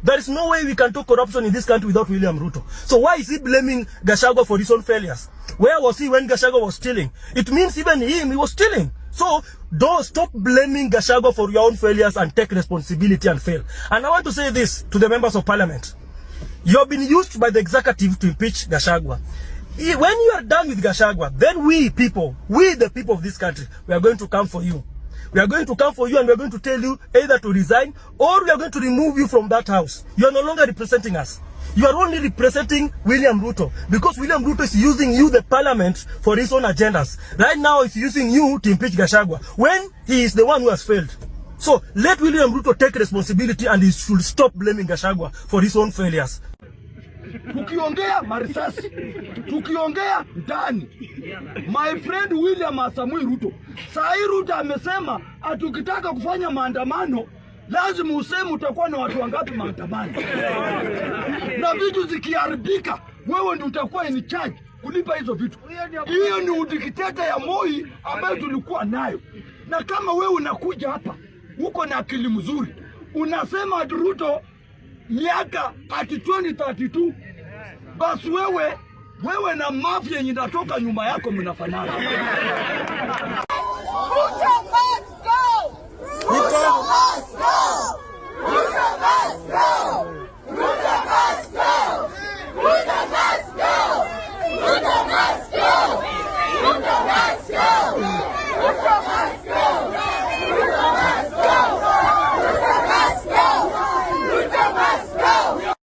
There is no way we can talk corruption in this country without William Ruto. So why is he blaming Gachagua for his own failures? Where was he when Gachagua was stealing? It means even him, he was stealing. So don't stop blaming Gachagua for your own failures and take responsibility and fail. And I want to say this to the members of parliament. You have been used by the executive to impeach Gachagua. When you are done with Gachagua, then we the people of this country, we are going to come for you. We are going to come for you and we are going to tell you either to resign or we are going to remove you from that house. You are no longer representing us. You are only representing William Ruto because William Ruto is using you, the parliament, for his own agendas. Right now, he's using you to impeach Gachagua when he is the one who has failed. So let William Ruto take responsibility and he should stop blaming Gachagua for his own failures. Tukiongea marisasi, tukiongea ndani. My friend William Samoei Ruto. Sai Ruto amesema atukitaka kufanya maandamano lazima useme utakuwa na watu wangapi maandamano. Na vitu zikiharibika wewe ndio utakuwa in charge kulipa hizo vitu. Hiyo ni udikteta ya Moi ambayo tulikuwa nayo. Na kama wewe unakuja hapa uko na akili mzuri, unasema Ruto miaka ati 2032, basi wewe na mafia yenye inatoka nyuma yako mnafanana. Ruto must go!